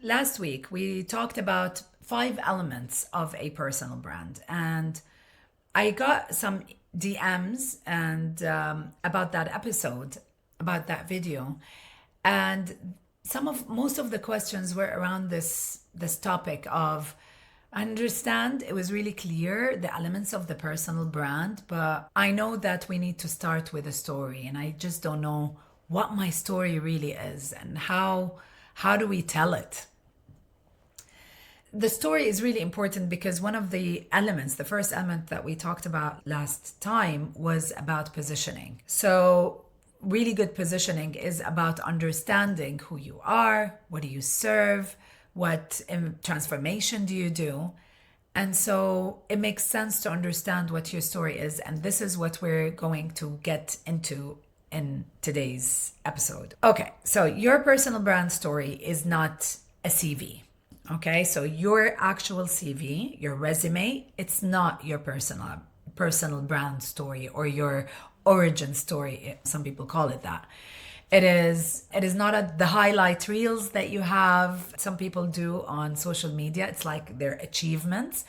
Last week, we talked about 5 elements of a personal brand, and I got some DMs and about that episode, about that video, and most of the questions were around this topic of. I understand it was really clear the elements of the personal brand, but I know that we need to start with a story, and I just don't know what my story really is and how do we tell it. The story is really important because one of the elements, the first element that we talked about last time, was about positioning. So, really good positioning is about understanding who you are, what do you serve, what transformation do you do. And so it makes sense to understand what your story is. And this is what we're going to get into in today's episode. Okay, so your personal brand story is not a CV. Okay, so your actual CV, your resume, it's not your personal brand story or your origin story. Some people call it that. It is not the highlight reels that you have some people do on social media. It's like their achievements.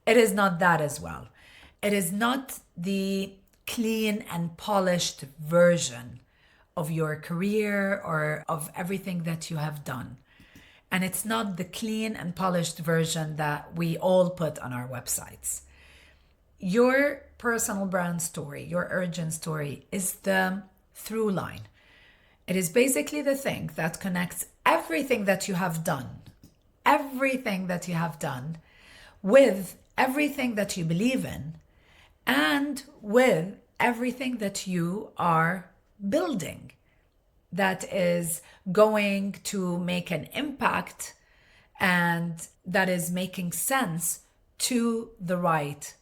It is not that as well. It is not the clean and polished version of your career or of everything that you have done. And it's not the clean and polished version that we all put on our websites. Your personal brand story, your origin story, is the through line. It is basically the thing that connects everything that you have done with everything that you believe in and with everything that you are building that is going to make an impact and that is making sense to the right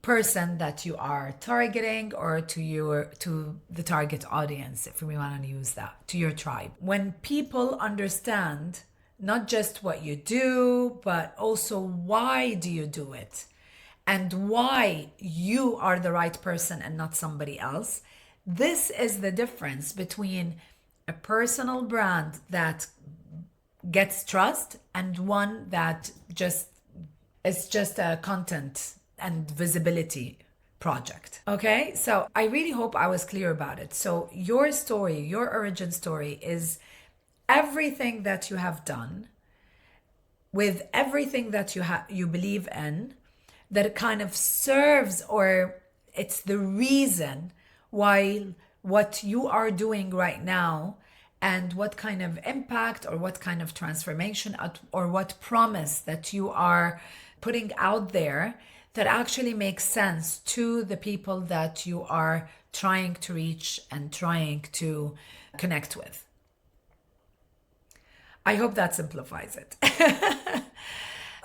person that you are targeting, or to the target audience, if we want to use that, to your tribe. When people understand not just what you do, but also why do you do it and why you are the right person and not somebody else, this is the difference between a personal brand that gets trust and one that is just a content and visibility project. Okay, so I really hope I was clear about it. So your story, your origin story, is everything that you have done with everything that you believe in, that it kind of serves, or it's the reason why what you are doing right now and what kind of impact or what kind of transformation or what promise that you are putting out there that actually makes sense to the people that you are trying to reach and trying to connect with. I hope that simplifies it.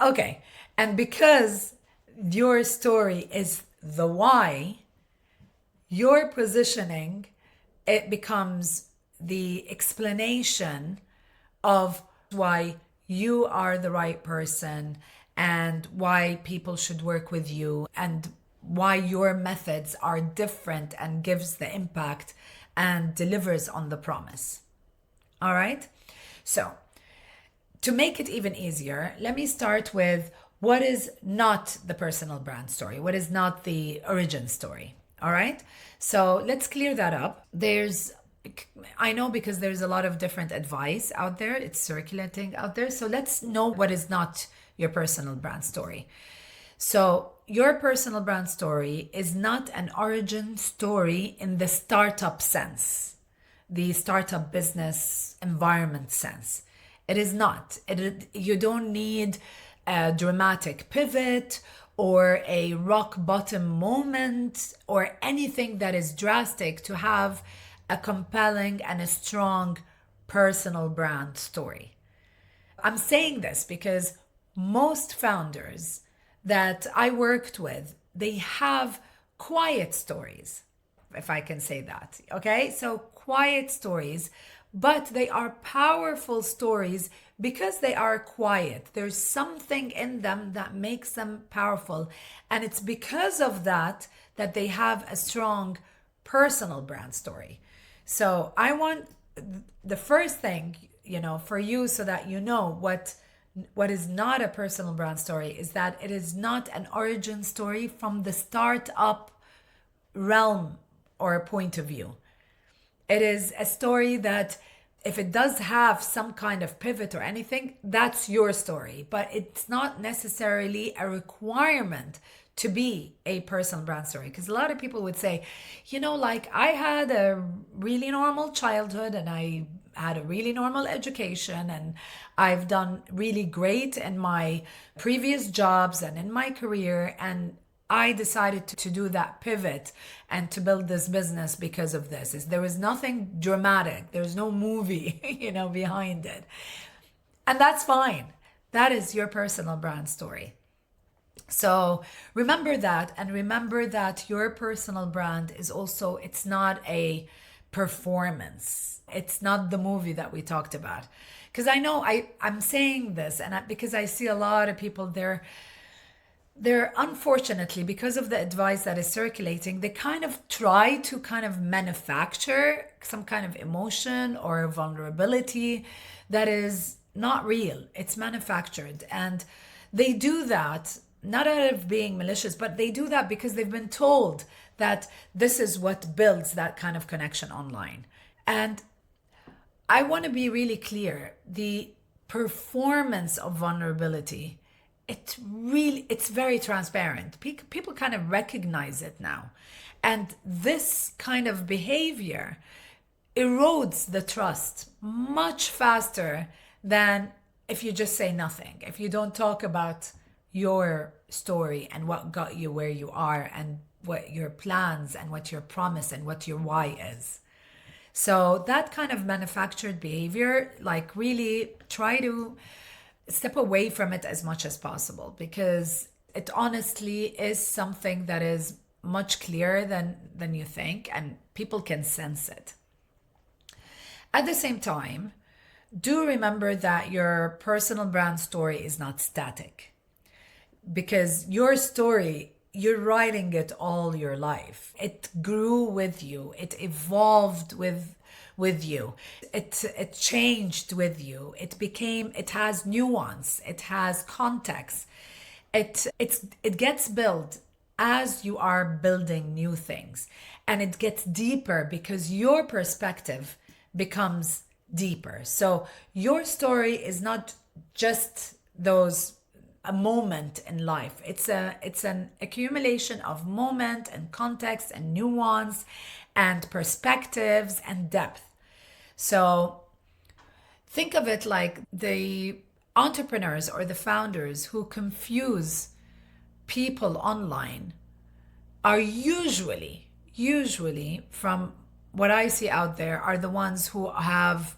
Okay, and because your story is the why, your positioning, it becomes the explanation of why you are the right person and why people should work with you and why your methods are different and gives the impact and delivers on the promise. All right? So, to make it even easier, let me start with what is not the personal brand story, what is not the origin story. All right? So, let's clear that up. I know because there's a lot of different advice out there, it's circulating out there. So, let's know what is not your personal brand story. So, your personal brand story is not an origin story in the startup sense, the startup business environment sense. It is not. You don't need a dramatic pivot or a rock bottom moment or anything that is drastic to have a compelling and a strong personal brand story. I'm saying this because most founders that I worked with, they have quiet stories, if I can say that. Okay, so quiet stories, but they are powerful stories because they are quiet. There's something in them that makes them powerful, and it's because of that that they have a strong personal brand story. So I want the first thing for you, so that you know what is not a personal brand story, is that it is not an origin story from the startup realm or point of view. It is a story that, if it does have some kind of pivot or anything, that's your story, but it's not necessarily a requirement to be a personal brand story. Because a lot of people would say, like, I had a really normal childhood and I had a really normal education and I've done really great in my previous jobs and in my career, and I decided to do that pivot and to build this business because of this. There was nothing dramatic. There's no movie, behind it. And that's fine. That is your personal brand story. So remember that, and remember that your personal brand is also, it's not a performance. It's not the movie that we talked about. Because I know I'm saying this because I see a lot of people there. They're unfortunately, because of the advice that is circulating, they kind of try to kind of manufacture some kind of emotion or vulnerability that is not real. It's manufactured. And they do that not out of being malicious, but they do that because they've been told that this is what builds that kind of connection online. And I want to be really clear. The performance of vulnerability, it's very transparent. People kind of recognize it now. And this kind of behavior erodes the trust much faster than if you just say nothing, if you don't talk about your story and what got you where you are and what your plans and what your promise and what your why is. So that kind of manufactured behavior, like, really try to step away from it as much as possible, because it honestly is something that is much clearer than you think, and people can sense it. At the same time, do remember that your personal brand story is not static, because your story, you're writing it all your life. It grew with you. It evolved with you. It changed with you. It has nuance. It has context. It gets built as you are building new things, and it gets deeper because your perspective becomes deeper. So your story is not just a moment in life. It's an accumulation of moment and context and nuance and perspectives and depth. So think of it like the entrepreneurs or the founders who confuse people online are usually, from what I see out there, are the ones who have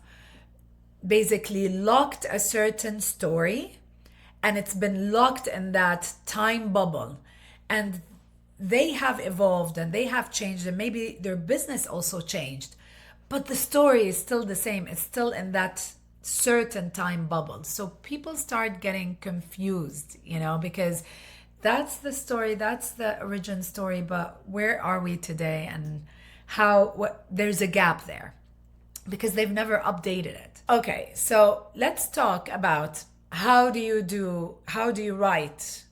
basically locked a certain story, and it's been locked in that time bubble, and they have evolved and they have changed, and maybe their business also changed, but the story is still the same. It's still in that certain time bubble. So people start getting confused, because that's the story, that's the origin story, but where are we today, and there's a gap there because they've never updated it. Okay, so let's talk about how do you write,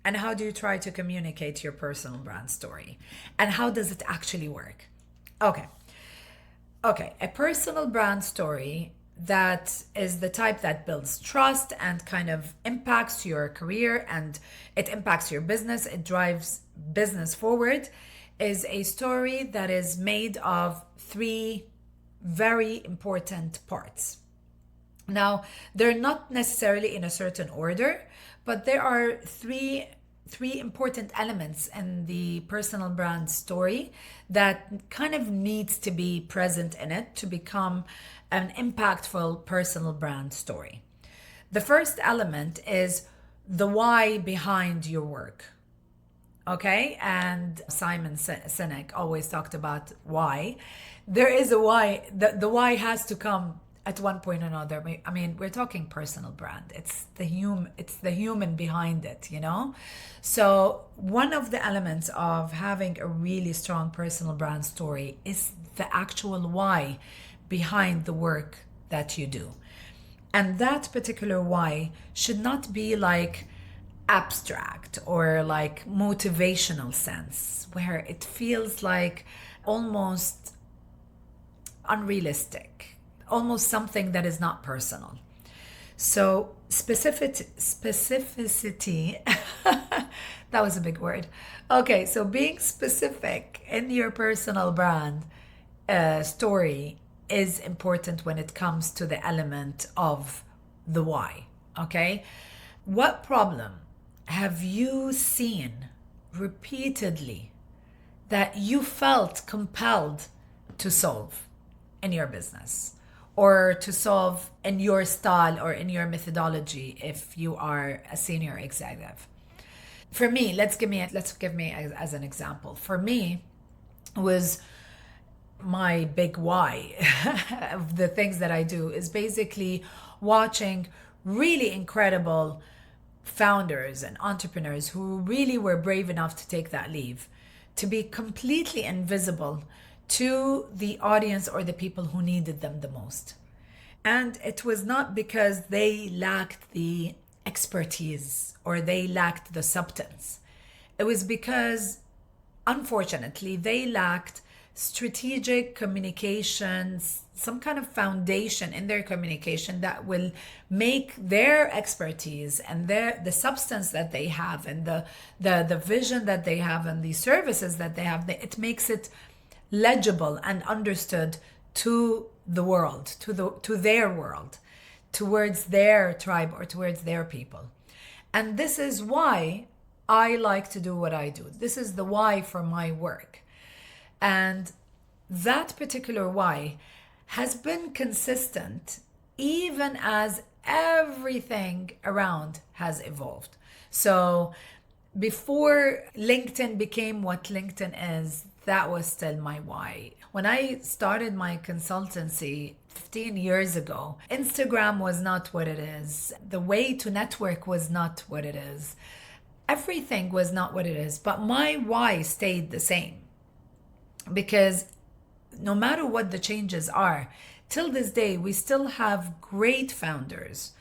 and how do you try to communicate your personal brand story, and how does it actually work? Okay, a personal brand story that is the type that builds trust and kind of impacts your career, and it impacts your business, it drives business forward, is a story that is made of 3 very important parts. Now, they're not necessarily in a certain order, but there are three important elements in the personal brand story that kind of needs to be present in it to become an impactful personal brand story. The first element is the why behind your work. Okay, and Simon Sinek always talked about why. There is a why. The why has to come at one point or another. I mean, we're talking personal brand. It's the human behind it, So one of the elements of having a really strong personal brand story is the actual why behind the work that you do. And that particular why should not be like abstract or like motivational sense, where it feels like almost unrealistic, almost something that is not personal. So specificity, that was a big word. Okay, so being specific in your personal brand story is important when it comes to the element of the why. Okay, what problem have you seen repeatedly that you felt compelled to solve in your business, or to solve in your style or in your methodology if you are a senior executive? For me, let's give me as an example. For me, was my big why of the things that I do is basically watching really incredible founders and entrepreneurs who really were brave enough to take that leave, to be completely invisible to the audience or the people who needed them the most. And it was not because they lacked the expertise or they lacked the substance. It was because, unfortunately, they lacked strategic communications, some kind of foundation in their communication that will make their expertise and the substance that they have and the vision that they have and the services that they have, it makes it legible and understood to the world, to their world, towards their tribe or towards their people. And this is why I like to do what I do. This is the why for my work. And that particular why has been consistent even as everything around has evolved. So before LinkedIn became what LinkedIn is, that was still my why. When I started my consultancy 15 years ago, Instagram was not what it is. The way to network was not what it is. Everything was not what it is, but my why stayed the same. Because no matter what the changes are, till this day, we still have great founders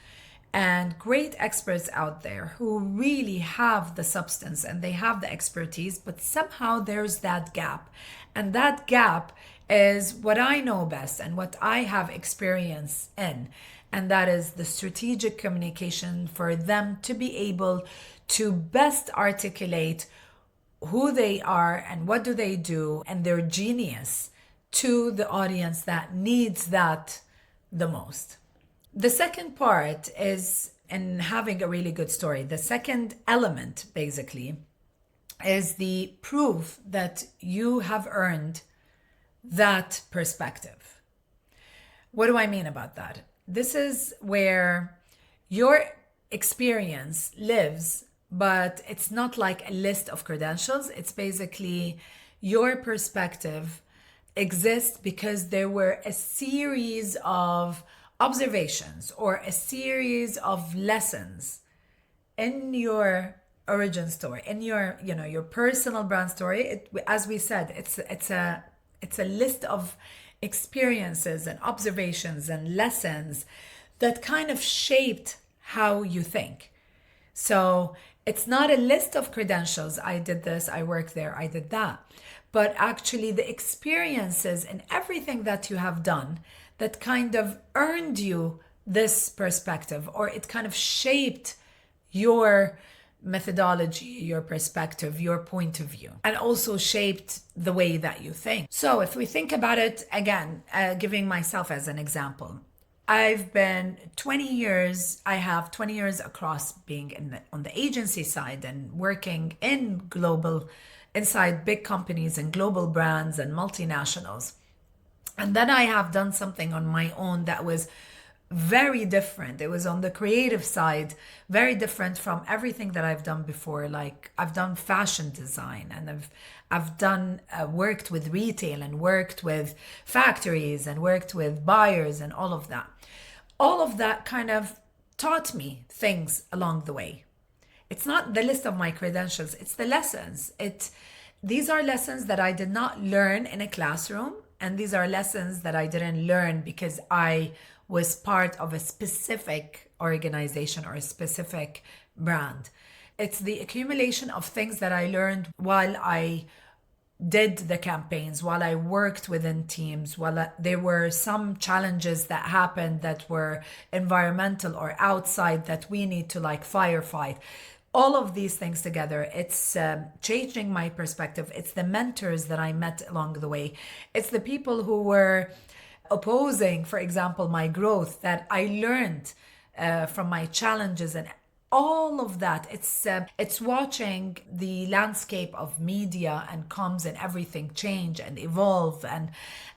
and great experts out there who really have the substance and they have the expertise, but somehow there's that gap. And that gap is what I know best and what I have experience in. And that is the strategic communication for them to be able to best articulate who they are and what do they do and their genius to the audience that needs that the most. The second part is in having a really good story. The second element, basically, is the proof that you have earned that perspective. What do I mean about that? This is where your experience lives, but it's not like a list of credentials. It's basically your perspective exists because there were a series of observations or a series of lessons in your origin story, in your your personal brand story. As we said, it's a list of experiences and observations and lessons that kind of shaped how you think. So it's not a list of credentials. I did this, I worked there, I did that. But actually the experiences and everything that you have done that kind of earned you this perspective, or it kind of shaped your methodology, your perspective, your point of view, and also shaped the way that you think. So if we think about it again, giving myself as an example, I've been 20 years, I have 20 years across being on the agency side and working in inside big companies and global brands and multinationals. And then I have done something on my own that was very different. It was on the creative side, very different from everything that I've done before. Like I've done fashion design, and I've done worked with retail and worked with factories and worked with buyers and all of that. All of that kind of taught me things along the way. It's not the list of my credentials, it's the lessons. These are lessons that I did not learn in a classroom, and these are lessons that I didn't learn because I was part of a specific organization or a specific brand. It's the accumulation of things that I learned while I did the campaigns, while I worked within teams, there were some challenges that happened that were environmental or outside that we need to like firefight. All of these things together, it's changing my perspective. It's the mentors that I met along the way. It's the people who were opposing, for example, my growth that I learned from my challenges and all of that. It's watching the landscape of media and comms and everything change and evolve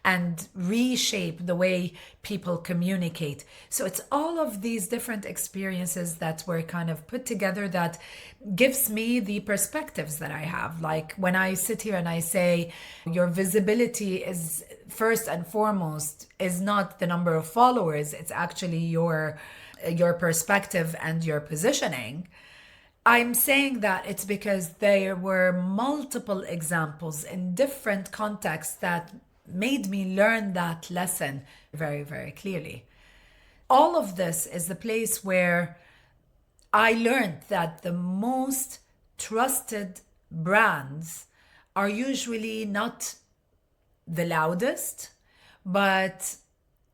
and reshape the way people communicate. So it's all of these different experiences that were kind of put together that gives me the perspectives that I have. Like when I sit here and I say your visibility is first and foremost is not the number of followers, it's actually your perspective and your positioning. I'm saying that it's because there were multiple examples in different contexts that made me learn that lesson very, very clearly. All of this is the place where I learned that the most trusted brands are usually not the loudest, but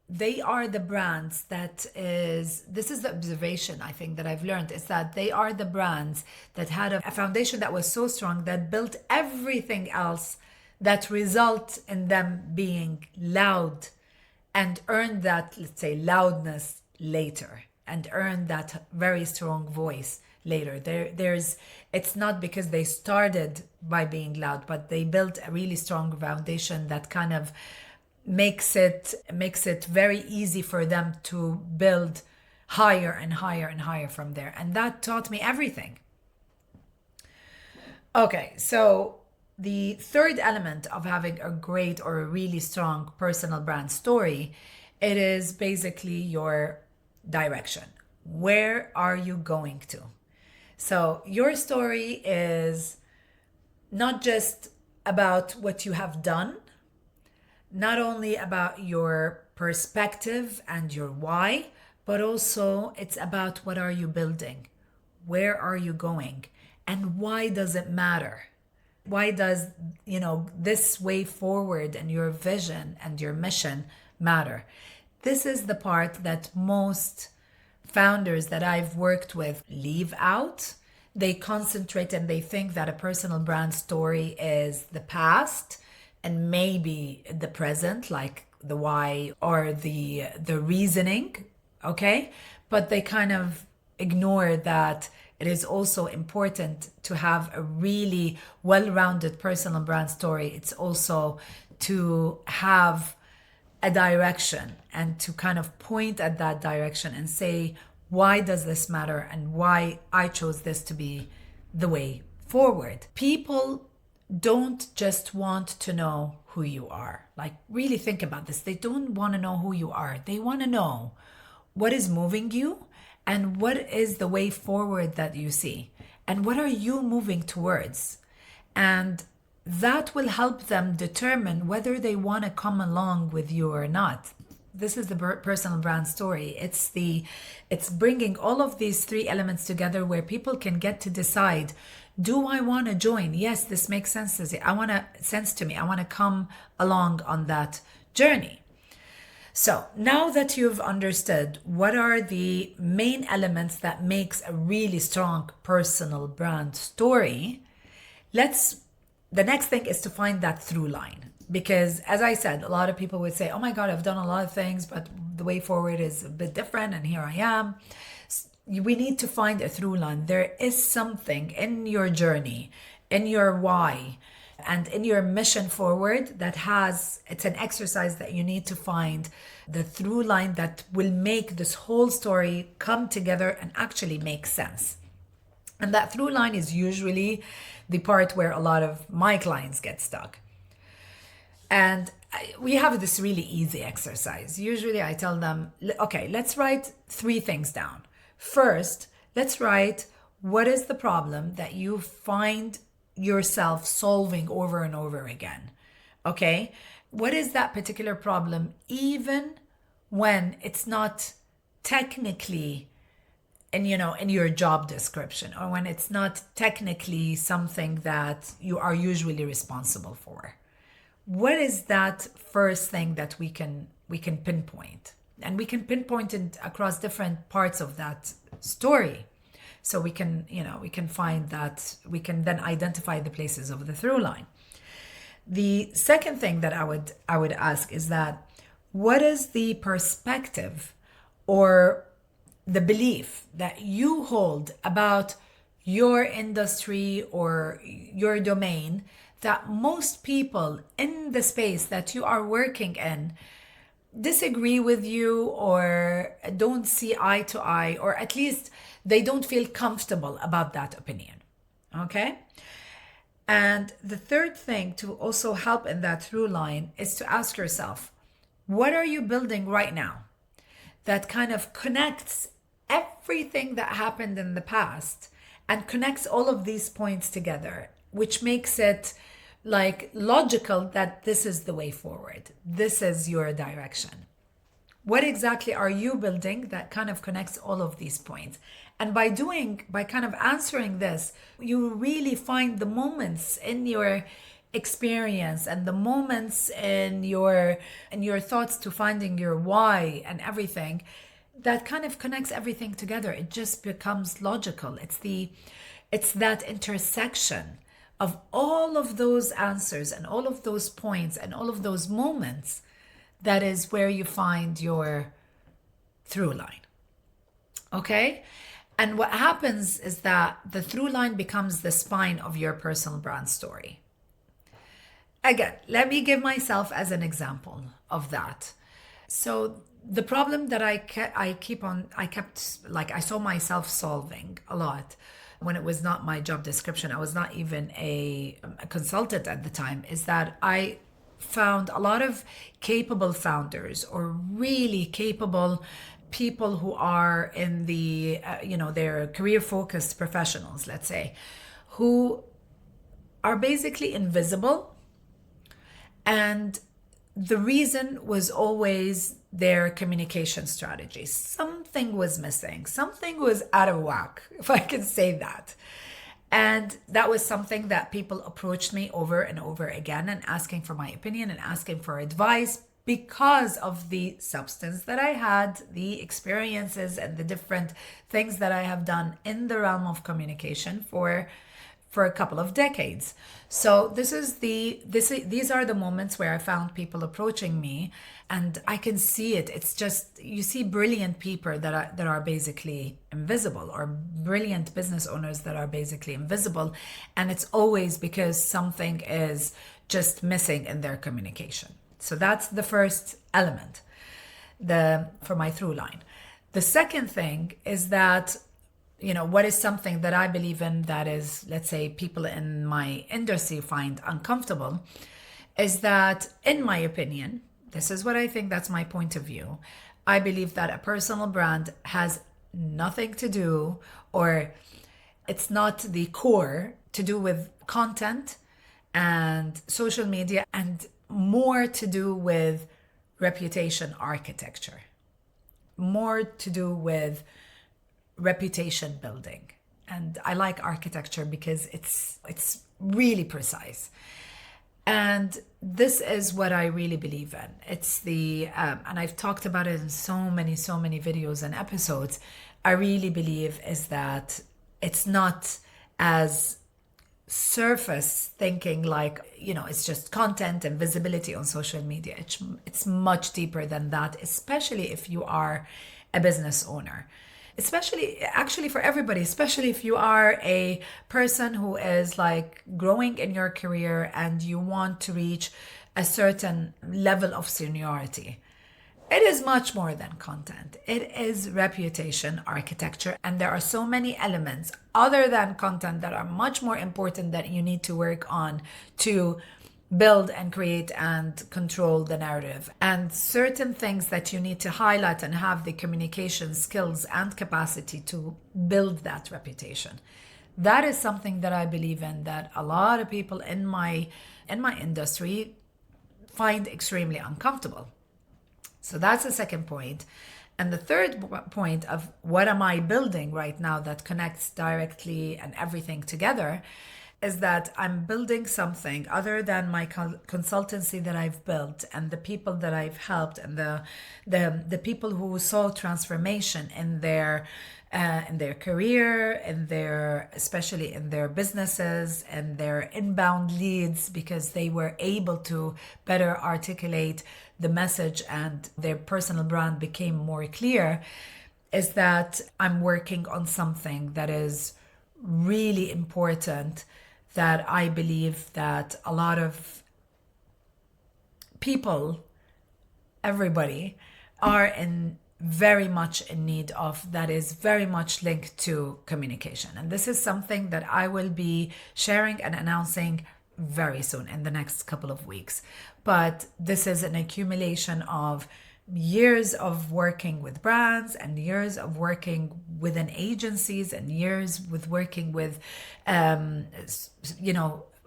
they are the brands this is the observation I think that I've learned, is that they are the brands that had a foundation that was so strong that built everything else that result in them being loud and earn that, let's say, loudness later and earn that very strong voice later. It's not because they started by being loud, but they built a really strong foundation that kind of makes it very easy for them to build higher and higher and higher from there. And that taught me everything. Okay, so the third element of having a great or a really strong personal brand story, it is basically your direction. Where are you going to? So your story is not just about what you have done, not only about your perspective and your why, but also it's about what are you building? Where are you going? And why does it matter? Why does, this way forward and your vision and your mission matter? This is the part that most founders that I've worked with leave out. They concentrate and they think that a personal brand story is the past and maybe the present, like the why or the reasoning, okay? But they kind of ignore that it is also important to have a really well-rounded personal brand story. It's also to have a direction and to kind of point at that direction and say, why does this matter and why I chose this to be the way forward? People don't just want to know who you are. Like, really think about this. They don't want to know who you are. They want to know what is moving you and what is the way forward that you see and what are you moving towards. And that will help them determine whether they want to come along with you or not. This is the personal brand story. It's bringing all of these three elements together where people can get to decide, do I want to join? Yes, this makes sense to me. I want to come along on that journey. So now that you've understood what are the main elements that makes a really strong personal brand story, the next thing is to find that through line. Because as I said, a lot of people would say, oh my God, I've done a lot of things, but the way forward is a bit different and here I am. We need to find a through line. There is something in your journey, in your why, and in your mission forward it's an exercise that you need to find the through line that will make this whole story come together and actually make sense. And that through line is usually the part where a lot of my clients get stuck. And we have this really easy exercise. Usually I tell them, okay, let's write 3 things down. First, let's write what is the problem that you find yourself solving over and over again. Okay? What is that particular problem, even when it's not technically in your job description, or when it's not technically something that you are usually responsible for. What is that first thing that we can pinpoint? And we can pinpoint it across different parts of that story. So we can find that, we can then identify the places of the through line. The second thing that I would ask is that, what is the perspective or the belief that you hold about your industry or your domain that most people in the space that you are working in disagree with you, or don't see eye to eye, or at least they don't feel comfortable about that opinion? Okay? And the third thing to also help in that through line is to ask yourself, what are you building right now that kind of connects everything that happened in the past and connects all of these points together, which makes it like logical that this is the way forward, this is your direction? What exactly are you building that kind of connects all of these points? And by kind of answering this, you really find the moments in your experience and the moments in your thoughts to finding your why and everything that kind of connects everything together. It just becomes logical. It's that intersection of all of those answers and all of those points and all of those moments that is where you find your through line. Okay? And what happens is that the through line becomes the spine of your personal brand story. Again, let me give myself as an example of that. So the problem that I kept, like, I saw myself solving a lot when it was not my job description, I was not even a consultant at the time, is that I found a lot of capable founders or really capable people who are in the, they're career focused professionals, let's say, who are basically invisible. And the reason was always their communication strategy. Something was missing, something was out of whack, if I can say that. And that was something that people approached me over and over again and asking for my opinion and asking for advice because of the substance that I had, the experiences and the different things that I have done in the realm of communication for a couple of decades. So these are the moments where I found people approaching me, and I can see it. It's just, you see brilliant people that are basically invisible, or brilliant business owners that are basically invisible, and it's always because something is just missing in their communication. So that's the first element for my through line. The second thing is that, what is something that I believe in that is, let's say, people in my industry find uncomfortable, is that, in my opinion, this is what I think, that's my point of view. I believe that a personal brand has nothing to do, or it's not the core to do with content and social media, and more to do with reputation architecture, more to do with reputation building. And I like architecture because it's really precise. And this is what I really believe in. It's and I've talked about it in so many videos and episodes. I really believe is that it's not as surface thinking, like, it's just content and visibility on social media. It's much deeper than that, especially if you are a business owner. Especially, actually, for everybody, especially if you are a person who is like growing in your career and you want to reach a certain level of seniority. It is much more than content. It is reputation architecture. And there are so many elements other than content that are much more important that you need to work on to build and create and control the narrative, and certain things that you need to highlight and have the communication skills and capacity to build that reputation. That is something that I believe in, that a lot of people in my industry find extremely uncomfortable. So that's the second point. And the third point of what am I building right now that connects directly and everything together is that I'm building something other than my consultancy that I've built and the people that I've helped and the people who saw transformation in their career, especially in their businesses and their inbound leads, because they were able to better articulate the message and their personal brand became more clear, is that I'm working on something that is really important, that I believe that a lot of people, everybody, are in very much in need of, that is very much linked to communication. And this is something that I will be sharing and announcing very soon in the next couple of weeks. But this is an accumulation of years of working with brands and years of working within agencies and years with working with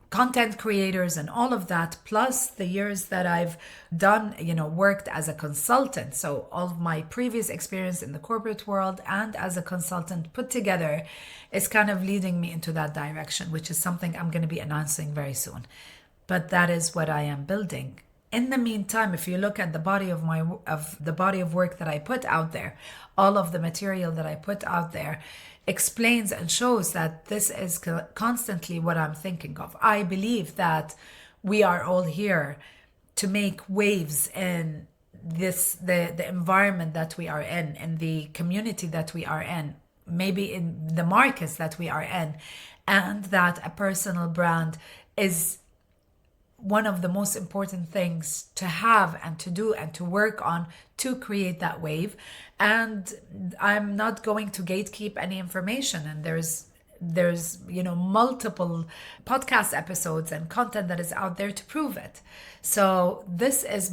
content creators and all of that, plus the years that I've done, worked as a consultant. So all of my previous experience in the corporate world and as a consultant put together is kind of leading me into that direction, which is something I'm going to be announcing very soon. But that is what I am building. In the meantime, if you look at the body of work that I put out there, all of the material that I put out there explains and shows that this is constantly what I'm thinking of. I believe that we are all here to make waves in the environment that we are in the community that we are in, maybe in the markets that we are in, and that a personal brand is one of the most important things to have and to do and to work on to create that wave. And I'm not going to gatekeep any information. And there's multiple podcast episodes and content that is out there to prove it. So this is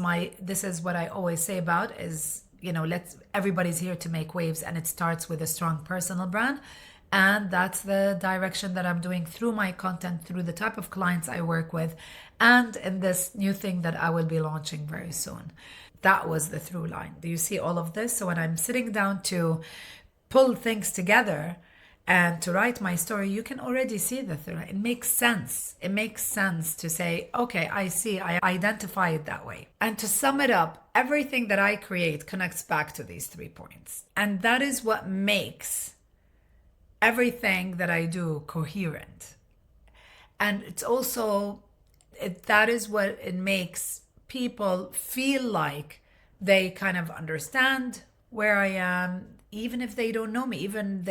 what I always say about is, everybody's here to make waves, and it starts with a strong personal brand. And that's the direction that I'm doing through my content, through the type of clients I work with, and in this new thing that I will be launching very soon. That was the through line. Do you see all of this? So when I'm sitting down to pull things together and to write my story, you can already see the through line. It makes sense. It makes sense to say, okay, I see, I identify it that way. And to sum it up, everything that I create connects back to these 3 points. And that is what makes everything that I do coherent. And it's also, that is what it makes people feel like they kind of understand where I am, even if they don't know me, even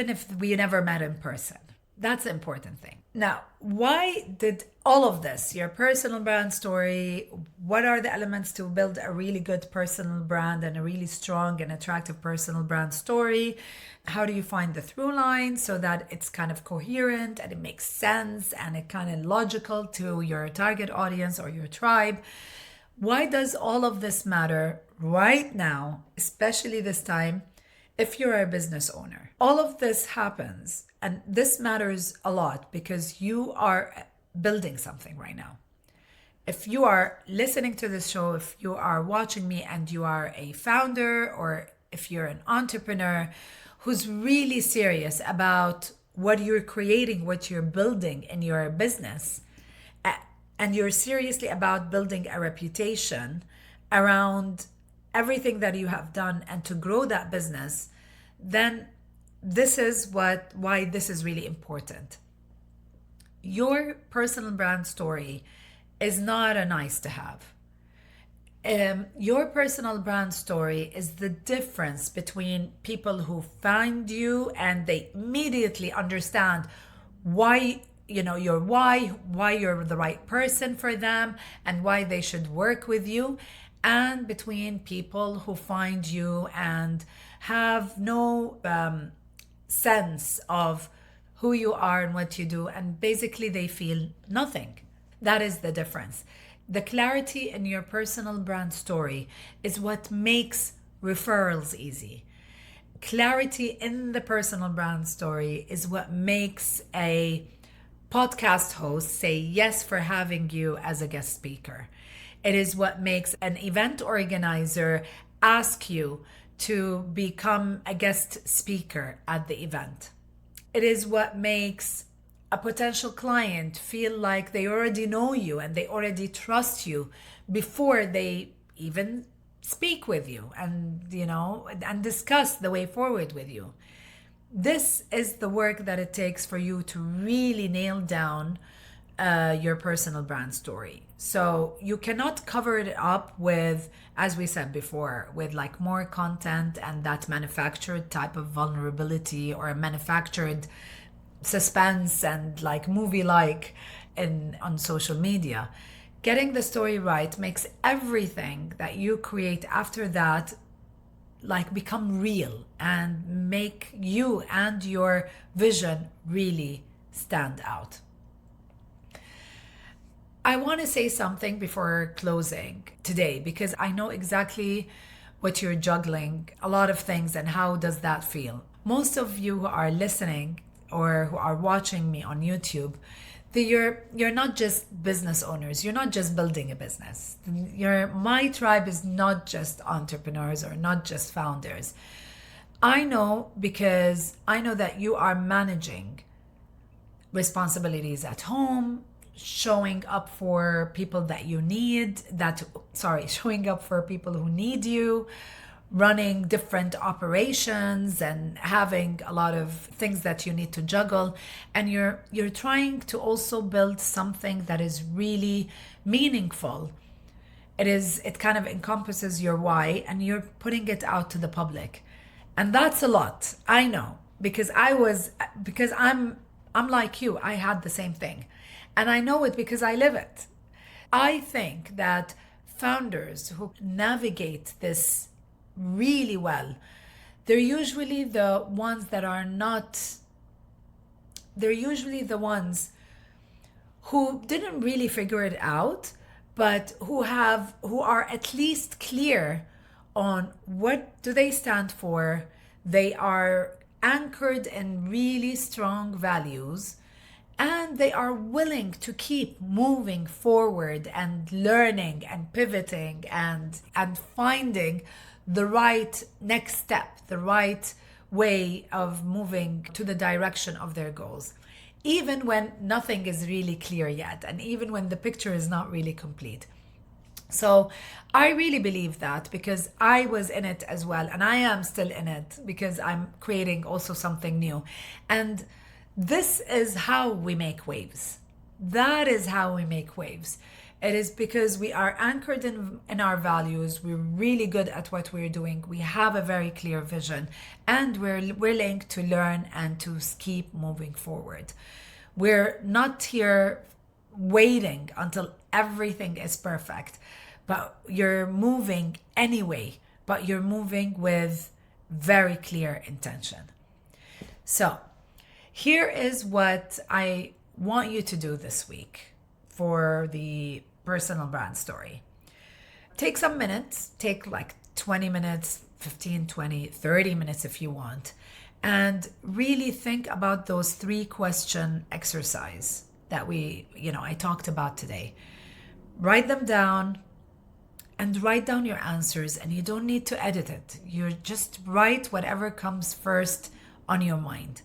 if we never met in person. That's the important thing. Now, why did all of this, your personal brand story, what are the elements to build a really good personal brand and a really strong and attractive personal brand story? How do you find the through line so that it's kind of coherent and it makes sense and it kind of logical to your target audience or your tribe? Why does all of this matter right now, especially this time, if you're a business owner? All of this happens, and this matters a lot because you are building something right now. If you are listening to this show, if you are watching me and you are a founder, or if you're an entrepreneur who's really serious about what you're creating, what you're building in your business, and you're seriously about building a reputation around everything that you have done and to grow that business, then this is why this is really important. Your personal brand story is not a nice to have. Your personal brand story is the difference between people who find you and they immediately understand why you're the right person for them and why they should work with you, and between people who find you and have no sense of who you are and what you do, and basically they feel nothing. That is the difference. The clarity in your personal brand story is what makes referrals easy. Clarity in the personal brand story is what makes a podcast host say yes for having you as a guest speaker. It is what makes an event organizer ask you to become a guest speaker at the event. It is what makes a potential client feel like they already know you and they already trust you before they even speak with you and and discuss the way forward with you. This is the work that it takes for you to really nail down your personal brand story. So you cannot cover it up with, as we said before, with like more content and that manufactured type of vulnerability or a manufactured suspense and like movie like in on social media. Getting the story right makes everything that you create after that like become real and make you and your vision really stand out. I want to say something before closing today because I know exactly what you're juggling, a lot of things, and how does that feel. Most of you who are listening or who are watching me on YouTube, you're not just business owners. You're not just building a business. My tribe is not just entrepreneurs or not just founders. I know because I know that you are managing responsibilities at home, showing up for people that you need, showing up for people who need you, running different operations and having a lot of things that you need to juggle, and you're trying to also build something that is really meaningful. It kind of encompasses your why and you're putting it out to the public. And that's a lot. I know because I'm like you. I had the same thing. And I know it because I live it. I think that founders who navigate this really well, they're usually the ones who didn't really figure it out, but who are at least clear on what do they stand for. They are anchored in really strong values, and they are willing to keep moving forward and learning and pivoting and finding the right next step, the right way of moving to the direction of their goals, even when nothing is really clear yet and even when the picture is not really complete. So I really believe that because I was in it as well, and I am still in it because I'm creating also something new. And this is how we make waves. That is how we make waves. It is because we are anchored in our values. We're really good at what we're doing. We have a very clear vision, and we're willing to learn and to keep moving forward. We're not here waiting until everything is perfect, but you're moving anyway, but you're moving with very clear intention. So here is what I want you to do this week for the personal brand story. Take some minutes, take like 20 minutes, 15, 20, 30 minutes if you want, and really think about those 3-question exercise that I talked about today. Write them down and write down your answers, and you don't need to edit it. You just write whatever comes first on your mind.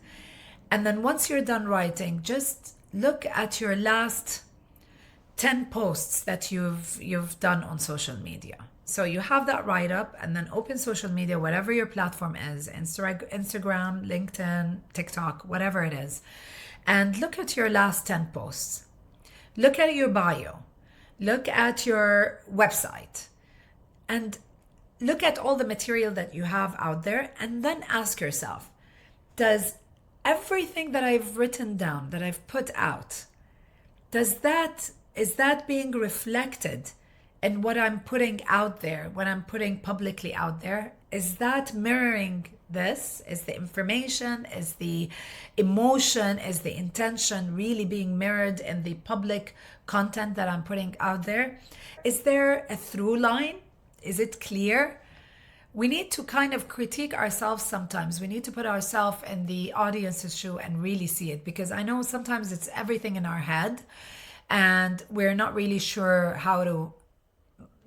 And then once you're done writing, just look at your last 10 posts that you've done on social media. So you have that write up, and then open social media, whatever your platform is, Instagram, LinkedIn, TikTok, whatever it is, and look at your last 10 posts. Look at your bio. Look at your website. And look at all the material that you have out there, and then ask yourself, does everything that I've written down, that I've put out, is that being reflected in what I'm putting out there, what I'm putting publicly out there? Is that mirroring this? Is the information, is the emotion, is the intention really being mirrored in the public content that I'm putting out there? Is there a through line? Is it clear? We need to kind of critique ourselves sometimes. We need to put ourselves in the audience's shoe and really see it, because I know sometimes it's everything in our head and we're not really sure how to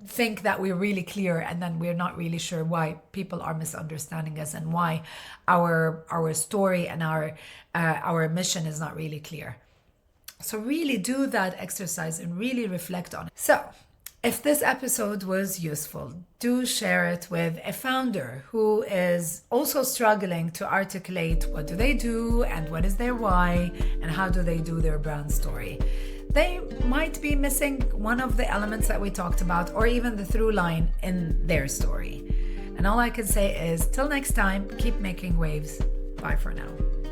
think that we're really clear and then we're not really sure why people are misunderstanding us and why our story and our mission is not really clear. So really do that exercise and really reflect on it. So if this episode was useful, do share it with a founder who is also struggling to articulate what do they do and what is their why and how do they do their brand story. They might be missing one of the elements that we talked about or even the through line in their story. And all I can say is till next time, keep making waves. Bye for now.